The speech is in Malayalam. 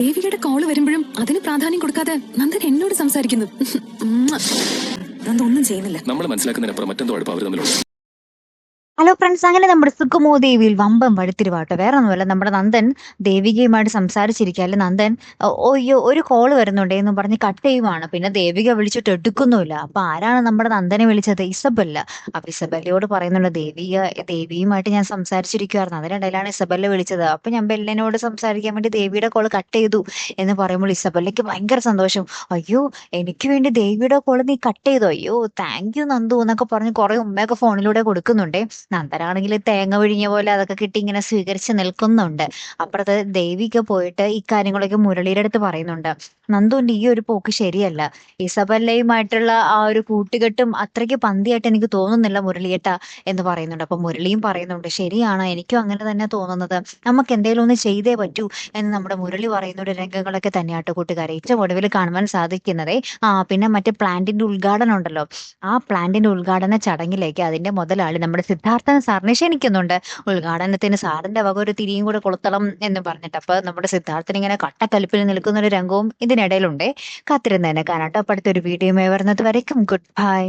ദേവികയുടെ കോള് വരുമ്പോഴും അതിന് പ്രാധാന്യം കൊടുക്കാതെ നന്ദൻ എന്നോട് സംസാരിക്കുന്നു. നന്ദൻ ഒന്നും ചെയ്യുന്നില്ല. നമ്മൾ മനസ്സിലാക്കുന്നതിനപ്പുറം മറ്റെന്തോ അടുപ്പം അവർ തമ്മിലുണ്ട്. ഹലോ ഫ്രണ്ട്സ്, അങ്ങനെ നമ്മുടെ സുഗമോ ദേവിയിൽ വമ്പം വഴിത്തിരിവാട്ടോ. വേറെ ഒന്നുമല്ല, നമ്മുടെ നന്ദൻ ദേവികയുമായിട്ട് സംസാരിച്ചിരിക്കുക. അല്ലെ നന്ദൻ ഓയ്യോ ഒരു കോള് വരുന്നുണ്ടേ എന്ന് പറഞ്ഞ് കട്ട് ചെയ്യുവാണ്. പിന്നെ ദേവിക വിളിച്ചിട്ട് എടുക്കുന്നുമില്ല. അപ്പൊ ആരാണ് നമ്മുടെ നന്ദനെ വിളിച്ചത്? ഇസബല്ല. അപ്പൊ ഇസബല്ലയോട് പറയുന്നുണ്ട്, ദേവിയുമായിട്ട് ഞാൻ സംസാരിച്ചിരിക്കുവായിരുന്നു, അതിനിടയിലാണ് ഇസബല്ല വിളിച്ചത്. അപ്പൊ ഞാൻ ബെല്ലനോട് സംസാരിക്കാൻ വേണ്ടി ദേവിയുടെ കോള് കട്ട് ചെയ്തു എന്ന് പറയുമ്പോൾ ഇസബല്ലയ്ക്ക് ഭയങ്കര സന്തോഷം. അയ്യോ, എനിക്ക് വേണ്ടി ദേവിയുടെ കോള് നീ കട്ട് ചെയ്തു, അയ്യോ താങ്ക് യു നന്ദു എന്നൊക്കെ പറഞ്ഞ് കുറെ ഉമ്മയൊക്കെ ഫോണിലൂടെ കൊടുക്കുന്നുണ്ടേ. നന്ദനാണെങ്കിൽ തേങ്ങ വിഴിഞ്ഞ പോലെ അതൊക്കെ കിട്ടി ഇങ്ങനെ സ്വീകരിച്ച് നിൽക്കുന്നുണ്ട്. അപ്പുറത്ത് ദേവിക പോയിട്ട് ഈ കാര്യങ്ങളൊക്കെ മുരളിയുടെ അടുത്ത് പറയുന്നുണ്ട്. നന്ദുവിന്റെ ഈ ഒരു പോക്ക് ശരിയല്ല, ഇസബല്ലയുമായിട്ടുള്ള ആ ഒരു കൂട്ടുകെട്ടും അത്രയ്ക്ക് പന്തിയായിട്ട് എനിക്ക് തോന്നുന്നില്ല മുരളിയേട്ട എന്ന് പറയുന്നുണ്ട്. അപ്പൊ മുരളിയും പറയുന്നുണ്ട്, ശരിയാണ്, എനിക്കും അങ്ങനെ തന്നെ തോന്നുന്നത്, നമുക്ക് എന്തെങ്കിലും ഒന്ന് ചെയ്തേ പറ്റൂ എന്ന് നമ്മുടെ മുരളി പറയുന്നൊരു രംഗങ്ങളൊക്കെ തന്നെയാട്ടോ കൂട്ടുകാരെ ഏറ്റവും ഒടുവിൽ കാണുവാൻ സാധിക്കുന്നതേ. പിന്നെ മറ്റേ പ്ലാന്റിന്റെ ഉദ്ഘാടനം ഉണ്ടല്ലോ, ആ പ്ലാന്റിന്റെ ഉദ്ഘാടന ചടങ്ങിലേക്ക് അതിന്റെ മുതലാളി നമ്മുടെ സിദ്ധാർത്ഥൻ സാറിനെ ക്ഷണിക്കുന്നുണ്ട്. ഉദ്ഘാടനത്തിന് സാറിന്റെ വക ഒരു തിരിയും കൂടെ കൊളുത്തണം എന്ന് പറഞ്ഞിട്ട്. അപ്പൊ നമ്മുടെ സിദ്ധാർത്ഥൻ ഇങ്ങനെ കട്ടക്കലിപ്പിൽ നിൽക്കുന്ന ഒരു രംഗവും ഇതിനിടയിലുണ്ട്. കാത്തിരുന്ന് തന്നെ കാണാട്ടോ. അപ്പൊ അടുത്തൊരു വീഡിയോ വരുന്നത് വരയ്ക്കും ഗുഡ് ബൈ.